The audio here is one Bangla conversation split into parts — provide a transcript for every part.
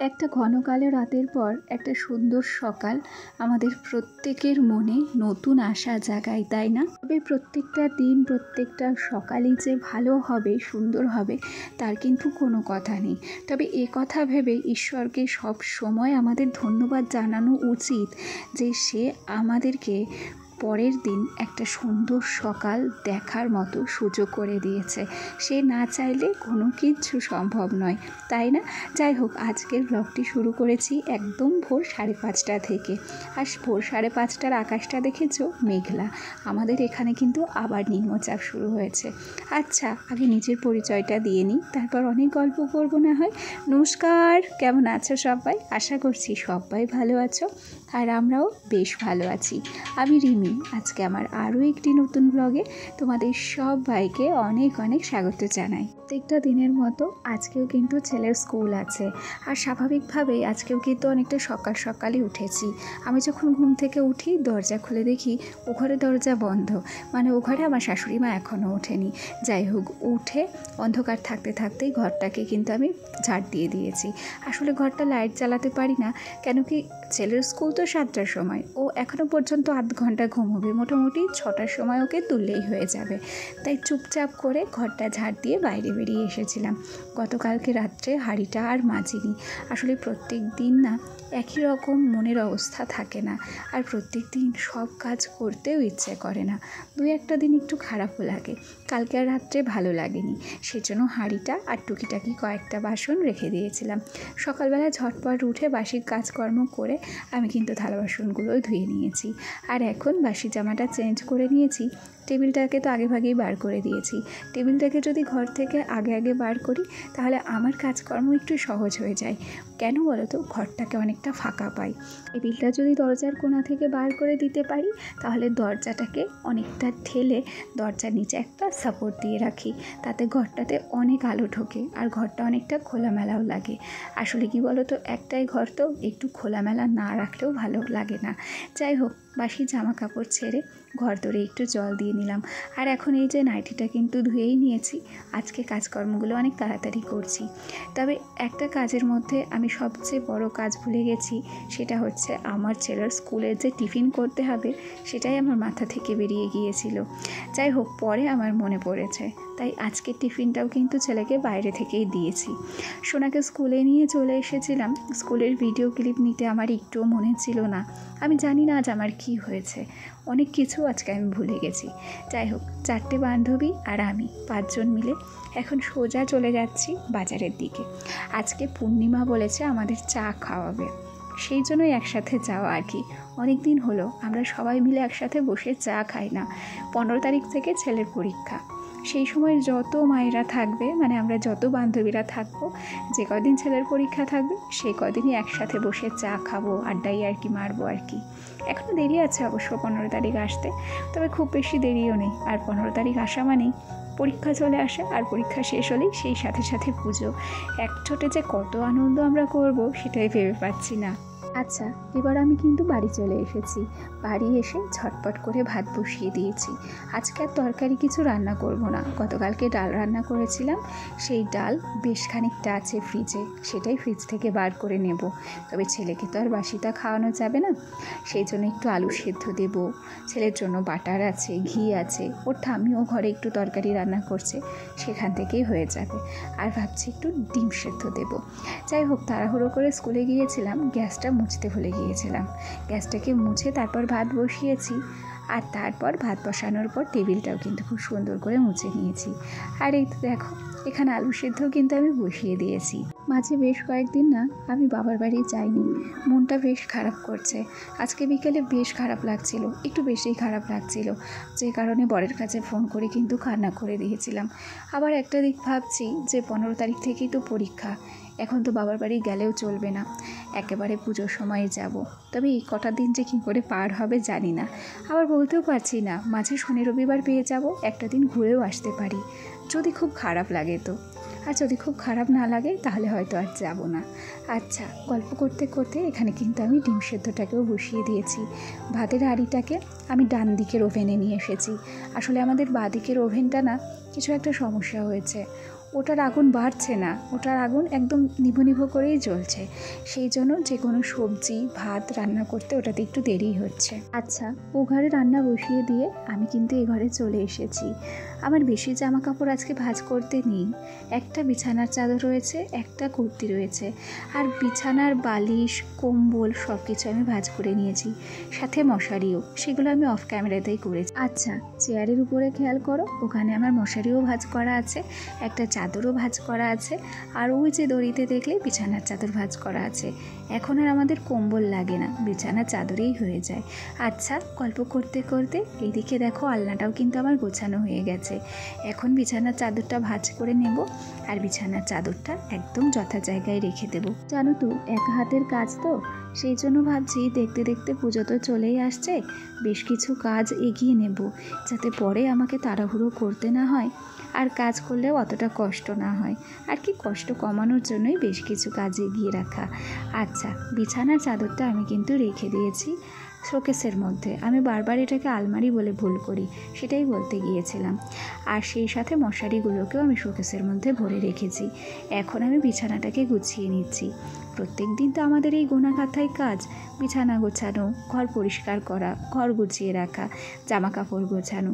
একটা ঘন কালো রাতের পর একটা সুন্দর সকাল আমাদের প্রত্যেকের মনে নতুন আশা জাগায়, তাই না? তবে প্রত্যেকটা দিন প্রত্যেকটা সকালই যে ভালো হবে, সুন্দর হবে, তার কিন্তু কোনো কথা নেই। তবে এ কথা ভেবে ঈশ্বরকে সব সময় আমাদের ধন্যবাদ জানানো উচিত যে সে আমাদেরকে পরের দিন একটা সুন্দর সকাল দেখার মতো সুযোগ করে দিয়েছে। সে না চাইলে কোনো কিছু সম্ভব নয়, তাই না? যাই হোক, আজকের ব্লগটি শুরু করেছি একদম ভোর 5:30 থেকে। আর ভোর 5:30টার আকাশটা দেখেছো? মেঘলা। আমাদের এখানে কিন্তু আবার নিম্নচাপ শুরু হয়েছে। আচ্ছা, আগে নিজের পরিচয়টা দিয়ে নিই, তারপর অনেক গল্প করবো না হয়। নমস্কার, কেমন আছো সবাই? আশা করছি সবাই ভালো আছো, আর আমরাও বেশ ভালো আছি। আমি রিমি। আজকে আমার আরও একটি নতুন ব্লগে তোমাদের সবাইকে অনেক অনেক স্বাগত জানাই। প্রত্যেকটা দিনের মতো আজকেও কিন্তু ছেলের স্কুল আছে, আর স্বাভাবিকভাবেই আজকেও কিন্তু অনেকটা সকাল সকালই উঠেছি। আমি যখন ঘুম থেকে উঠি দরজা খুলে দেখি ও ঘরে দরজা বন্ধ, মানে ও ঘরে আমার শাশুড়ি মা এখনও ওঠেনি। যাই হোক, উঠে অন্ধকার থাকতে থাকতেই ঘরটাকে কিন্তু আমি ঝাড় দিয়ে দিয়েছি। আসলে ঘরটা লাইট জ্বালাতে পারি না, কেন কি ছেলের স্কুল তো 7টার সময়, ও এখনও পর্যন্ত আধ ঘন্টা ঘুমোবে, মোটামুটি 6টার সময় ওকে তুললেই হয়ে যাবে। তাই চুপচাপ করে ঘরটা ঝাড় দিয়ে বাইরে বেরিয়ে এসেছিলাম। গতকালকে রাত্রে হাঁড়িটা আর মাজিনি। আসলে প্রত্যেক দিন না একই রকম মনের অবস্থা থাকে না, আর প্রত্যেক দিন সব কাজ করতেও ইচ্ছে করে না। 2-1টা দিন একটু খারাপও লাগে। কালকে আর রাত্রে ভালো লাগেনি, সেজন্য হাঁড়িটা আর টুকিটাকি কয়েকটা বাসন রেখে দিয়েছিলাম। সকালবেলা ঝটপট উঠে বাসির কাজকর্ম করে আমি কিন্তু থালা বাসনগুলোও ধুয়ে নিয়েছি। আর এখন বাসি জামাটা চেঞ্জ করে নিয়েছি। টেবিলটাকে তো আগেভাগেই বার করে দিয়েছি। টেবিলটাকে যদি ঘর থেকে আগে বার করি তাহলে আমার কাজকর্ম একটু সহজ হয়ে যায়। কেন বলো তো? ঘরটাকে অনেকটা ফাঁকা পাই। টেবিলটা যদি দরজার কোণা থেকে বার করে দিতে পারি তাহলে দরজাটাকে অনেকটা ঠেলে দরজার নিচে একটা সাপোর্ট দিয়ে রাখি, তাতে ঘরটাতে অনেক আলো ঢোকে আর ঘরটা অনেকটা খোলামেলাও লাগে। আসলে কি বলো তো, একটাই ঘর তো, একটু খোলামেলা না রাখলেও ভালো লাগে না। যাই হোক, বাসি জামা কাপড় ছেড়ে ঘর ধরে একটু জল দিয়ে নিলাম। আর এখন এই যে নাইটিটা কিন্তু ধুয়েই নিয়েছি। আজকে কাজকর্মগুলো অনেক তাড়াতাড়ি করছি। তবে একটা কাজের মধ্যে আমি সবচেয়ে বড় কাজ ভুলে গেছি, সেটা হচ্ছে আমার ছেলের স্কুলের যে টিফিন করতে হবে সেটাই আমার মাথা থেকে বেরিয়ে গিয়েছিল। যাই হোক, পরে আমার মনে পড়েছে, তাই আজকের টিফিনটাও কিন্তু ছেলেকে বাইরে থেকেই দিয়েছি। সোনাকে স্কুলে নিয়ে চলে এসেছিলাম। স্কুলের ভিডিও ক্লিপ নিতে আমার একটুও মনে ছিল না। আমি জানি না আজ আমার কি হয়েছে, অনেক কিছু আজকে আমি ভুলে গেছি। যাই হোক, 4টে বান্ধবী আর আমি 5 জন মিলে এখন সোজা চলে যাচ্ছি বাজারের দিকে। আজকে পূর্ণিমা বলেছে আমাদের চা খাওয়াবে, সেই জন্যই একসাথে যাওয়া আর কি। অনেক দিন হলো আমরা সবাই মিলে একসাথে বসে চা খাই না। 15 তারিখ থেকে ছেলের পরীক্ষা। সেই সময় যত মায়েরা থাকবে, মানে আমরা যত বান্ধবীরা থাকবো, যে কদিন ছেলের পরীক্ষা থাকবে সেই কদিনই একসাথে বসে চা খাবো, আড্ডাই আর কি মারবো আর কি। এখনও দেরি আছে অবশ্য 15 তারিখ আসতে, তবে খুব বেশি দেরিও নেই। আর 15 তারিখ আসা মানেই পরীক্ষা চলে আসে, আর পরীক্ষা শেষ হলেই সেই সাথে সাথে পুজো। একছোটে যে কত আনন্দ আমরা করব সেটাই ভেবে পাচ্ছি না। আচ্ছা, এবার আমি কিন্তু বাড়ি চলে এসেছি। বাড়ি এসে ঝটপট করে ভাত বসিয়ে দিয়েছি। আজকে আর তরকারি কিছু রান্না করব না। গতকালকে ডাল রান্না করেছিলাম, সেই ডাল বেশ খানিকটা আছে ফ্রিজে, সেটাই ফ্রিজ থেকে বার করে নেব। তবে ছেলেকে তো আর বাসিটা খাওয়ানো যাবে না, সেই জন্য একটু আলু সেদ্ধ দেব। ছেলের জন্য বাটার আছে, ঘি আছে, ওর ঠাম্মিও ঘরে একটু তরকারি রান্না করছে, সেখান থেকেই হয়ে যাবে। আর ভাবছি একটু ডিম সেদ্ধ দেব। যাই হোক, তাড়াহুড়ো করে স্কুলে গিয়েছিলাম, গ্যাসটা মুছতে ভুলে গিয়েছিলাম। গ্যাসটাকে মুছে তারপর ভাত বসিয়েছি। আর তারপর ভাত বসানোর পর টেবিলটাও কিন্তু খুব সুন্দর করে মুছে নিয়েছি। আর এই তো দেখো, এখানে আলু সেদ্ধ কিন্তু আমি বসিয়ে দিয়েছি। মাঝে বেশ কয়েকদিন না আমি বাবার বাড়ি যাইনি, মনটা বেশ খারাপ করছে। আজকে বিকেলে বেশ খারাপ লাগছিল, একটু বেশিই খারাপ লাগছিল, যে কারণে বরের কাছে ফোন করে কিন্তু কান্না করে দিয়েছিলাম। আবার একটা দিক ভাবছি যে 15 তারিখ থেকেই তো পরীক্ষা, এখন তো বাবার বাড়ি গেলেও চলবে না, একেবারে পুজোর সময়ে যাব। তবে এই কটা দিন যে কী করে পার হবে জানি না। আবার বলতেও পারছি না, মাঝে শনি রবিবার পেয়ে যাব, একটা দিন ঘুরেও আসতে পারি, যদি খুব খারাপ লাগে তো। আর যদি খুব খারাপ না লাগে তাহলে হয়তো আর যাব না। আচ্ছা, গল্প করতে করতে এখানে কিন্তু আমি ডিম সেদ্ধটাকেও বসিয়ে দিয়েছি। ভাতের হাঁড়িটাকে আমি ডান দিকের ওভেনে নিয়ে এসেছি। আসলে আমাদের বাঁ দিকের ওভেনটা না কিছু একটা সমস্যা হয়েছে, ওটার আগুন বাড়ছে না, ওটার আগুন একদম নিভো নিভো করেই জ্বলছে। সেই জন্য যে কোনো সবজি ভাত রান্না করতে ওটাতে একটু দেরি হচ্ছে। আচ্ছা, ও ঘরে রান্না বসিয়ে দিয়ে আমি কিন্তু এই ঘরে চলে এসেছি। আমার বেশি জামা কাপড় আজকে ভাঁজ করতে নেই। একটা বিছানার চাদর রয়েছে, একটা কুর্তি রয়েছে, আর বিছানার বালিশ কম্বল সব কিছু আমি ভাঁজ করে নিয়েছি, সাথে মশারিও, সেগুলো আমি অফ ক্যামেরাতেই করেছি। আচ্ছা, চেয়ারের উপরে খেয়াল করো, ওখানে আমার মশারিও ভাঁজ করা আছে, একটা চাদরও ভাঁজ করা আছে, আর ওই যে দড়িতে দেখলে বিছানার চাদর ভাঁজ করা আছে। এখন আর আমাদের কম্বল লাগে না, বিছানার চাদরেই হয়ে যায়। আচ্ছা, গল্প করতে করতে এইদিকে দেখো আলনাটাও কিন্তু আমার গোছানো হয়ে গেছে। এখন বিছানার চাদরটা ভাঁজ করে নেব, আর বিছানার চাদরটা একদম যথা জায়গায় রেখে দেব। জানো তো, এক হাতের কাজ তো, সেই জন্য ভাবছি দেখতে দেখতে পুজো তো চলেই আসছে, বেশ কিছু কাজ এগিয়ে নেব, যাতে পরে আমাকে তাড়াহুড়ো করতে না হয়, আর কাজ করলেও অতটা কষ্ট না হয়। আর কি, কষ্ট কমানোর জন্যই বেশ কিছু কাজ এগিয়ে রাখা। আচ্ছা, বিছানার চাদরটা আমি কিন্তু রেখে দিয়েছি শোকেসের মধ্যে। আমি বারবার এটাকে আলমারি বলে ভুল করি, সেটাই বলতে গিয়েছিলাম। আর সেই সাথে মশারিগুলোকেও আমি শোকেসের মধ্যে ভরে রেখেছি। এখন আমি বিছানাটাকে গুছিয়ে নিচ্ছি। প্রত্যেক দিন তো আমাদের এই গোনা কাঁথায় কাজ, বিছানা গোছানো, ঘর পরিষ্কার করা, ঘর গুছিয়ে রাখা, জামা কাপড় গোছানো।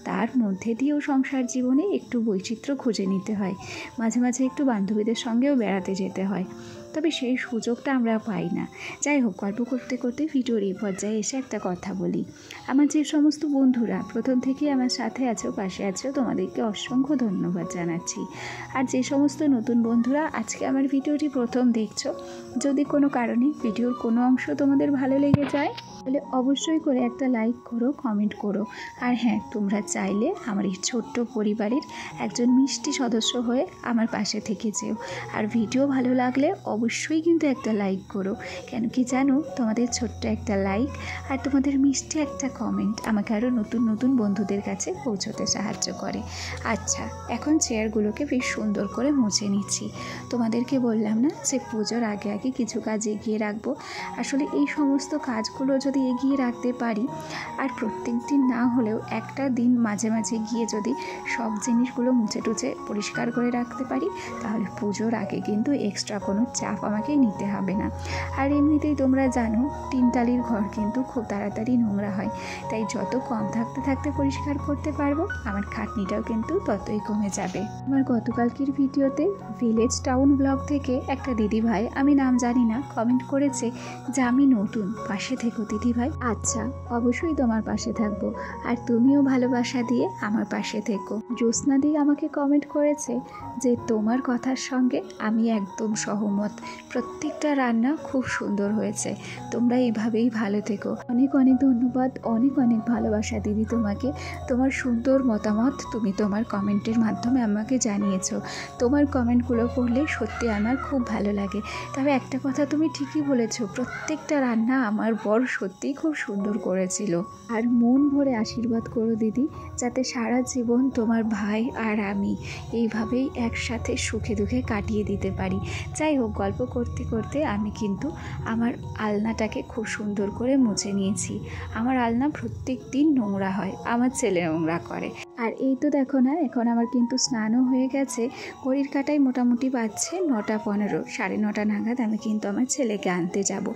তার মধ্যে দিয়েও সংসার জীবনে একটু বৈচিত্র্য খুঁজে নিতে হয়, মাঝে মাঝে একটু বান্ধবীদের সঙ্গেও বেড়াতে যেতে হয়, তবে সেই সুযোগটা আমরা পাই না। যাই হোক, গল্প করতে করতে ভিডিওর এই পর্যায়ে এসে একটা কথা বলি। আমার যে সমস্ত বন্ধুরা প্রথম থেকেই আমার সাথে আছো, পাশে আছো, তোমাদেরকে অসংখ্য ধন্যবাদ জানাচ্ছি। আর যে সমস্ত নতুন বন্ধুরা আজকে আমার ভিডিওটি প্রথম দেখছো, যদি কোনো কারণে ভিডিওর কোনো অংশ তোমাদের ভালো লেগে যায়, তাহলে অবশ্যই করে একটা লাইক করো, কমেন্ট করো। আর হ্যাঁ, তোমরা চাইলে আমার এই ছোট্ট পরিবারের একজন মিষ্টি সদস্য হয়ে আমার পাশে থেকে যেও। আর ভিডিও ভালো লাগলে অবশ্যই কিন্তু একটা লাইক করো, কেন কি জানো, তোমাদের ছোট্ট একটা লাইক আর তোমাদের মিষ্টি একটা কমেন্ট আমাকে আরও নতুন নতুন বন্ধুদের কাছে পৌঁছতে সাহায্য করে। আচ্ছা, এখন চেয়ারগুলোকে বেশ সুন্দর করে মুছে নিচ্ছি। তোমাদেরকে বললাম না যে পুজোর আগে আগে কিছু কাজ এগিয়ে রাখবো। আসলে এই সমস্ত কাজগুলো যদি এগিয়ে রাখতে পারি, আর প্রত্যেক দিন না হলেও একটা দিন মাঝে মাঝে গিয়ে যদি সব জিনিসগুলো মুছে টুছে পরিষ্কার করে রাখতে পারি, তাহলে পুজোর আগে কিন্তু এক্সট্রা কোনো চাপ আমাকে নিতে হবে না। আর এমনিতেই তোমরা জানো, তিনটালির ঘর কিন্তু খুব তাড়াতাড়ি নোংরা হয়, তাই যত কম থাকতে থাকতে পরিষ্কার করতে পারবো, আমার খাটনিটাও কিন্তু ততই কমে যাবে। আমার গতকালকের ভিডিওতে ভিলেজ টাউন ব্লগ থেকে একটা দিদিভাই, আমি নাম জানি না, কমেন্ট করেছে যে আমি নতুন, পাশে থেকো দিদিভাই। আচ্ছা, অবশ্যই তোমার পাশে থাকবো, আর তুমিও ভালোবাসা দিয়ে আমার পাশে থেকো। জ্যোৎস্না দি আমাকে কমেন্ট করেছে যে তোমার কথার সঙ্গে আমি একদম সহমত, প্রত্যেকটা রান্না খুব সুন্দর হয়েছে, তোমরা এভাবেই ভালো থেকো। অনেক অনেক ধন্যবাদ, অনেক অনেক ভালোবাসা দিদি তোমাকে। তোমার সুন্দর মতামত তুমি তোমার কমেন্টের মাধ্যমে আমাকে জানিয়েছো। তোমার কমেন্টগুলো পড়লে সত্যি আমার খুব ভালো লাগে। তবে একটা কথা তুমি ঠিকই বলেছো, প্রত্যেকটা রান্না আমার বর সত্যিই খুব সুন্দর করেছিল। আর মন ভরে আশীর্বাদ করো দিদি, যাতে সারা জীবন তোমার ভাই আর আমি এইভাবেই একসাথে সুখে দুঃখে কাটিয়ে দিতে পারি। যাই হোক, গল্প করতে করতে আমি কিন্তু আমার আলনাটাকে খুব সুন্দর করে মুছে নিয়েছি। আমার আলনা প্রত্যেক দিন নোংরা হয়, আমার ছেলে নোংরা করে। আর এই তো দেখো না, এখন আমার কিন্তু স্নানও হয়ে গেছে। ঘড়ির কাঁটায় মোটামুটি বাজছে 9:15, 9:30 নাগাদ আমি কিন্তু আমার ছেলেকে আনতে যাব।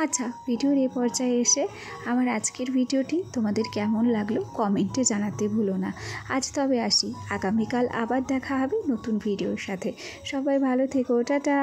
আচ্ছা, ভিডিওর এই পর্যায়ে এসে আমার আজকের ভিডিওটি তোমাদের কেমন লাগলো কমেন্টে জানাতে ভুলো না। আজ তবে আসি, আগামীকাল আবার দেখা হবে নতুন ভিডিওর সাথে। সবাই ভালো থেকো, টাটা।